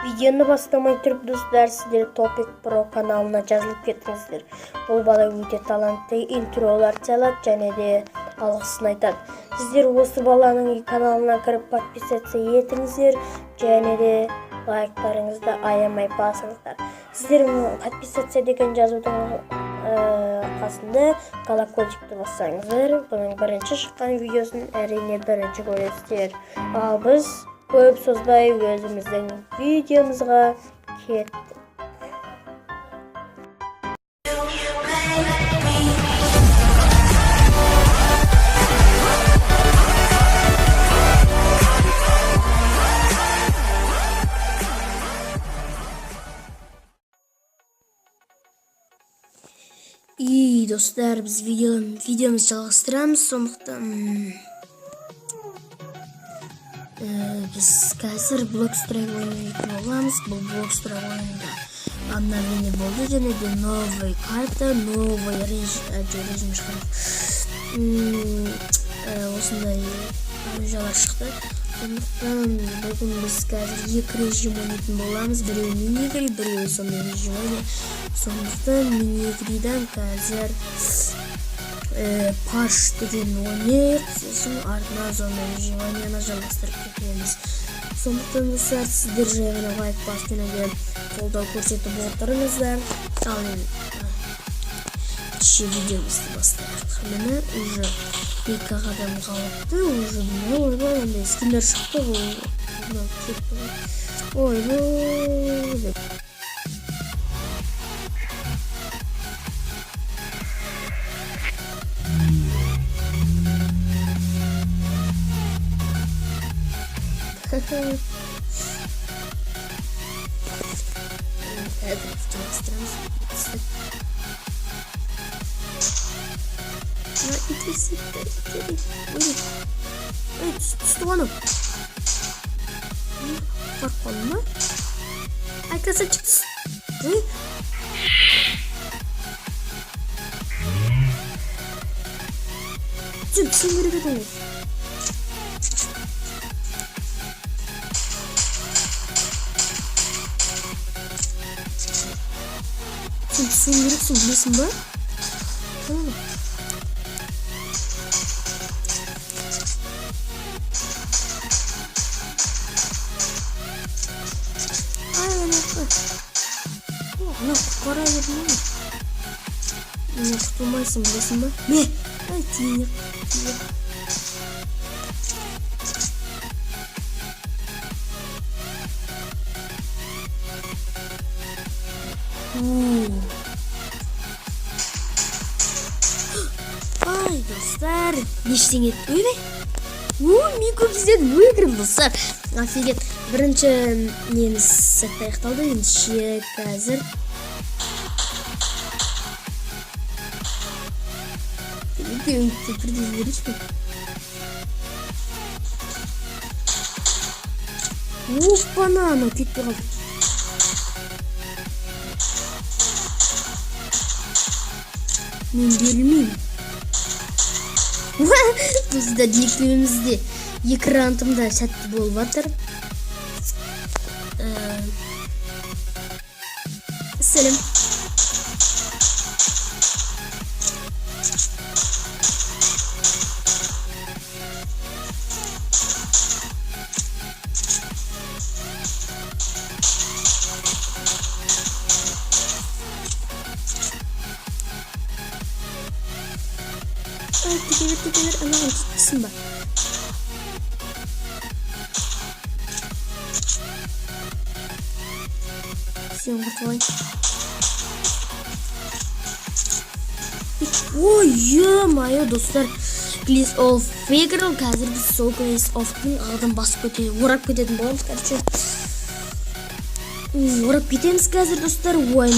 Видеоны бастамай тұрып достар, сіздер Топик Pro каналына жазылып кетіңіздер. Бұл бала өте талантты интролар çalады және де алғысын айтады. Сіздер осы баланың каналына кіріп подписаться етіңіздер және де лайктарыңызды аямай басыңыздар. Сіздер подписаться деген жазудың арқасында колокольчикті бассаңыздар, бұның бірінші шыққан видеосын әрине бірінші көресіздер. Ал біз көп созбай өзіміздің видеомызға кеттік. И достар, біз видеомыз жалғастырамыз, сондықтан біз қазір Bloxstrike ойнайтын боламыз. Бұл Bloxstrike ойында обновление болды және де новый карта, новый режим шықты. Осындай жалар шықты. Сондықтан бүгін біз қазір екі режим ойнайтын боламыз. Біреуі мини-игры, біреуі сондай режим ойнайды. Сондықтан мини-игрыдан қазір Паш деген ойнайық, сосын артынан сондай режимнен жалғастырып кетеміз. Сондықтан достар, сіздер жай ғана лайк басып және де қолдау көрсетіп отырыңыздар. Ал кеше видеомызды бастайық. Міне уже 2 қадам қалыпты, уже ойбай ондай скиндер шықты ғой. Ойбай. Стуану. Парконма. Ай, красавчик. Чуть сильно готов. Sen yürüksün biliyorsun bu. Tamam mı? Aynen öyle. Ne kara yedim mi? Ne tutulmaysın biliyorsun bu. Ne? Ay tiye. Ай, достар, ештеңе өйбе. Мен көп іздедім, өйгірім достар. Офигет, бірінші нені сәтті аяқталды, ендеше қазір. Опана, анау кетпей қалды. Мен берілмеймін. Достар, екеумізде екі раундымда сәтті болып жатыр. Сәлем. Tekrar anam gitsin bak. Всем готовы. Ой, ё-моё, достар. Glaze of Figure қазір біз сол Glaze of-тың алдын басып кетеді, орап кететін боламыз, короче. Орап кетеміз қазір, достар. Ой,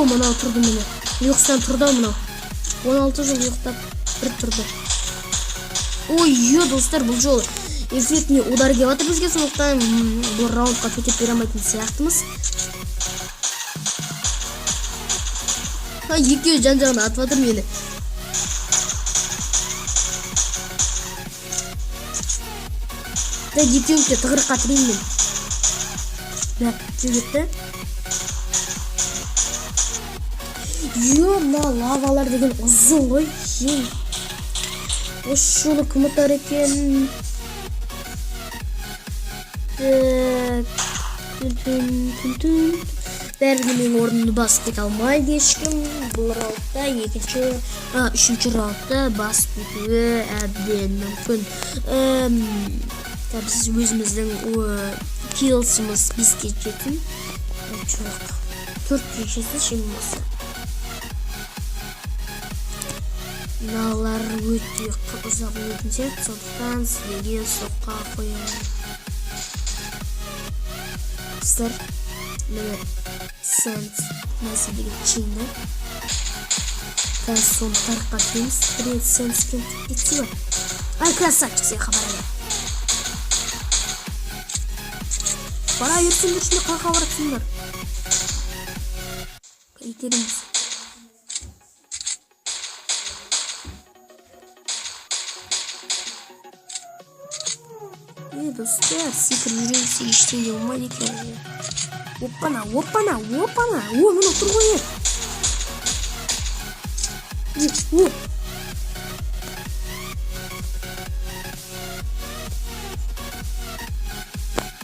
мынау тұрды мені. Ұйқысынан тұрды мынау. 16 жыл ұйықтап бір тұрды. Ой, достар, бұл жолы эффектіне удар келіп жатыр бізге, сондықтан бұл раундқа төтеп бере алмайтын сияқтымыз. Екеуі жан-жағына атып жатыр мені. Да екеуіңді тығырыққа тіреймін мен. Жігіті. Мына лавалар деген ұзын ғой. Осы жолы кім ұтар екен? Бәрінен орнын басып кете алмайды ешкім. Бұл раудта үшінші раудта басып кетуі әбден мүмкін. Біз өзіміздің килсіміз бізге жетін. Жоқ, 4 кешесі шеңім осы. Мыналар өте ұзақ өтінсек, сондықтан сізге соққа қоямын. Қыздар, міне сәнс мәселеге чейінді. Қазір соны тарыққа келеміз. Привет, сәнс кентіп кетсе бар. Ай, красавчик, сен хабарда. Бара ерсіңдер ішінде қаға баратсыңдар. Итеріміз. Достар, секір жүрегісі ештеңе болмайды екен. Оппана. О, мұны тұр ғой.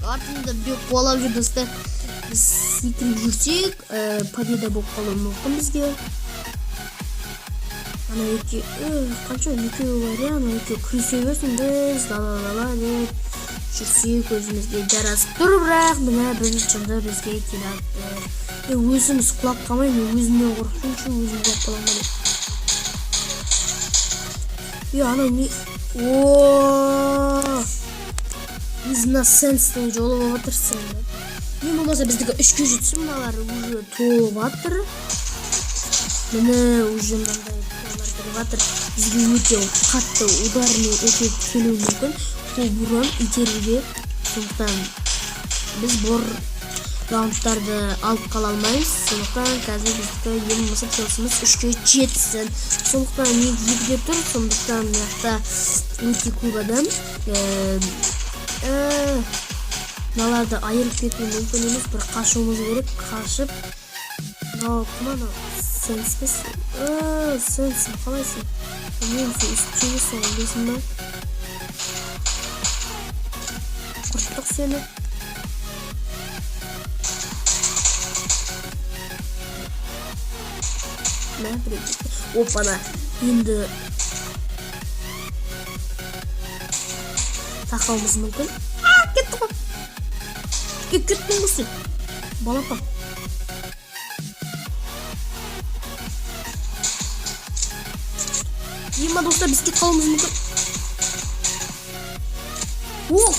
Артында бек қуалап жүр, достар. Біз секіріп жүрсек, победа болып қалуы мүмкін бізге. Ана қанша екеуі бар, ана екеуі күресе берсін біз, дала деп жүрсек өзімізге жарасып тұр, бірақ мына біріншімді бізге келатты. Өзіміз құлап қалмай, мен өзімнен қорқыншы, өзім құлап қаламын. Ана не? Біз мына сәнстің жолы болып отырсын. Мен болмаса біздігі 3-ке жетсін, мыналар уже толып атыр. Міне уже мынандай толып атыр. Бізге өте қатты удармен өте келуі мүмкін. Бұл бұрын итеруге. Сондықтан біз бұл раундтарды алып қала алмаймыз. Сондықтан қазір біздігі ең мысып келісіміз 3-ке жетсін. Сондықтан мен 2-де тұр. Сондықтан мынақты өте көп адам. Мыналарды айырып кетуі мүмкін емес, бір қашуымыз керек, қашып. Құманы сәнспес. Сәнсің, қалайсың? Мен сен үстіп жегесің, білесің ба? Құрттық сені. Опана, енді тақауымыз мүмкін. Кетті ғой. Кеттің ғой сен. Балапан. Ема достар, біз кет қалуымыз мүмкін.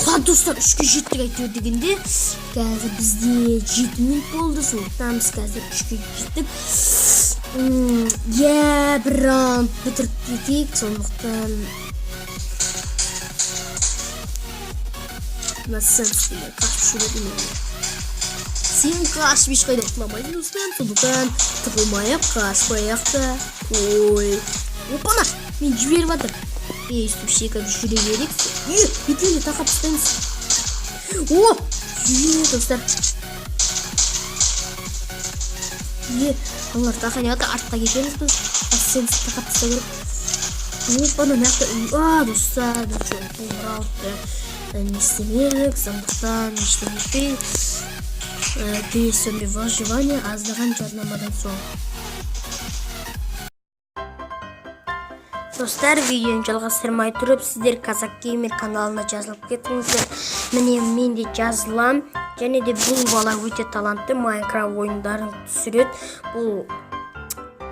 Қан достар, 3-ке жеттік әйтеуір дегенде. Қазір бізде 7 минут болды. Сондықтан біз қазір 3-ке жеттік. Бір раунд бітіріп кетейік. Сондықтан сәнстіге қашып жүреді мен. Сен қашып ешқайда ұтыламайды достар. Сондықтан тұғылмайық, қашпайық та. Опана, мен жіберіп атыр. Өстіп шекіп жүре берек. Бетіне тақап ұстаймыз. Достар. Олар тақаны аты артқа кетеміз біз. Сәнсіз тақап ұста көріп. Опана, мәқті. Достар, бұл раудты не істемелік. Сондықтан ештеңетпей. Түйесімде выживание аздаған жарнамадан соң. Достар, видеоны жалғастырмай тұрып, сіздер Казак Геймер каналына жазылып кетіңіздер. Міне мен де жазылам. Және де бұл бала өте талантты Майнкрафт ойындарын түсіреді. Бұл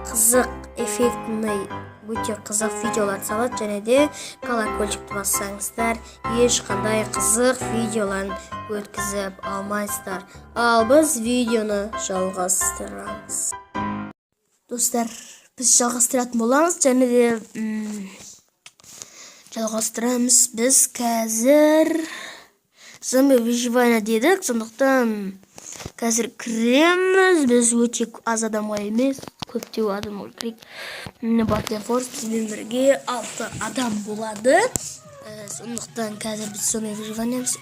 қызық, эффектный, өте қызық видеолар салады. Және де колокольчикті бассаңыздар, ешқандай қызық видеоларын өткізіп алмайсыздар. Ал біз видеоны жалғастырамыз. Достар, біз жалғастыратын боламыз, және де жалғастырамыз. Біз қазір зомби выживание дедік, сондықтан қазір кіреміз. Біз өте аз адамға емес, көптеу адам керек. Батлер Форс бізбен бірге 6 адам болады. Сондықтан қазір біз зомби выживаниеміз.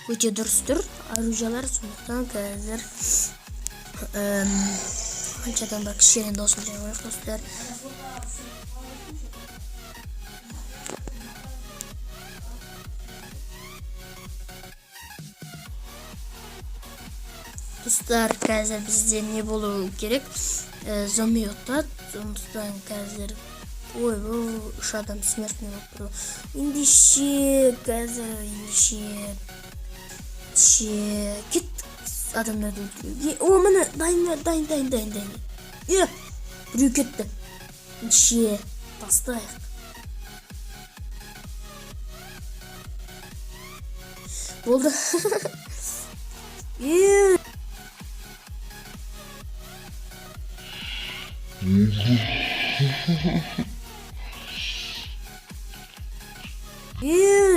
өте дұрыстыр оружиялар. Сондықтан қазір қаншадан бар кішкене досым жаңағы достар. Достар, қазір бізде не болу керек? Зомби отат. Сондықтан қазір үш адам смертный болып тұр. Ендеше қазір кет адамдарды өлтіруге. О, міне дайын. Біреу кетті. Ендеше тастайық. Болды.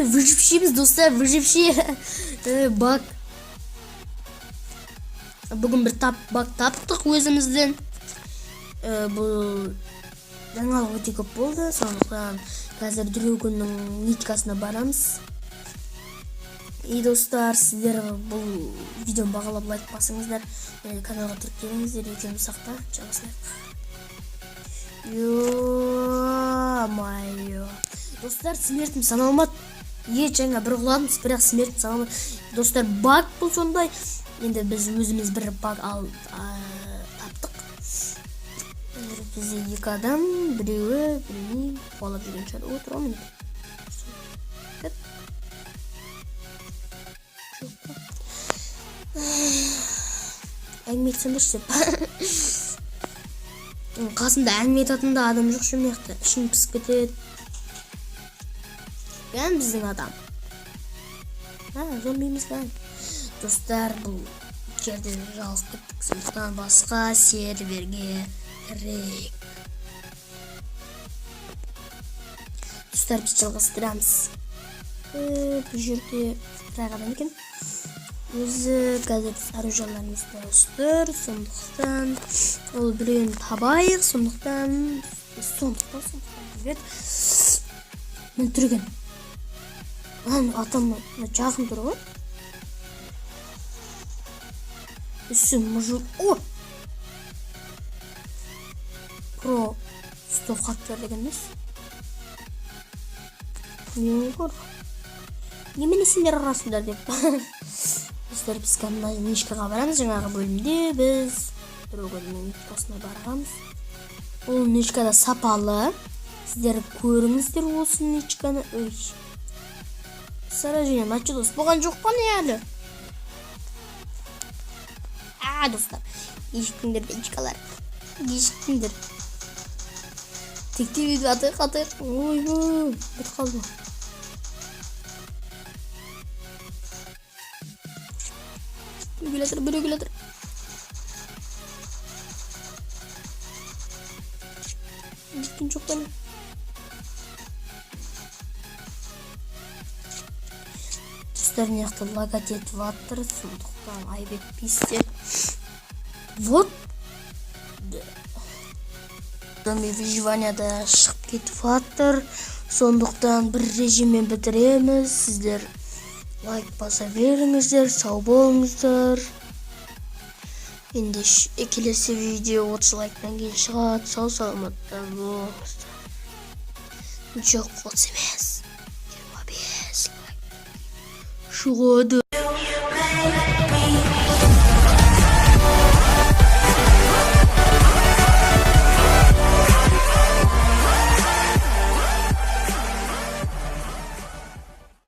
Выжившиіміз, достар, выживші. Бак. Бүгін бір бак таптық өзімізден. Бұл жаңалық өте көп болды. Сондықтан қазір дрөгіннің ниткасына барамыз. Достар, сіздер бұл видеоны бағалап лайк басыңыздар. Каналға тіркеліңіздер, екеуміз сақта жалғасайық. Ё-майо. Достар, смертім саналмады. Жаңа бір құладым, бірақ смертім саналмады. Достар, баг бұл сондай. Енді біз өзіміз бір баг таптық. Бізде екі адам, біреуі қолап жүрген шығар. Отырамын. Әңгіме айтсаңдаршы деп. Қасымда әңгіме айтатын да адам жоқ шүмекті. Ішін пісіп кетеді. Бән біздің адам. Зомбиміз бән. Достар, бұл жерде жалғыз кеттік. Сондықтан басқа серверге кірейік. Достар, біз жалғастырамыз. Бұл жерде бір адам екен. Өзі қазір оружияларымыз дұрыстыр. Сондықтан ол біреуін табайық. Сондықтан мен түрген. Атам жағын тұр ғой. Үсі мұжыл. Про стоп хаттар деген емес. Не қор? Немене сендер арасында деп. Достар, біз кәмді нишкаға барамыз. Жаңағы бөлімде біз дрөгіннің ниткасына барғамыз. Ол нишкада сапалы. Сіздер көріңіздер осы нишканы. Саражение началось. Бұған жоқ па не әлі? Достар, ешкіңдер нишкалар. Ешкіңдер. Текте видео атайық. Ой-бой, бір қалды. Біреу келатыр. Ешкім жоқ па не? Достар, неяқты лагат етіп аттыр. Сондықтан айбек пистер. Вот. Зомби выживанияда шығып кетіп аттыр. Сондықтан бір режиммен бітіреміз. Сіздер лайк баса беріңіздер, сау болыңыздар. Енді келесі видео 30 лайктан кейін шығады. Сау саламатта болыңыздар. Жоқ, 30 емес. 25 лайк шығады.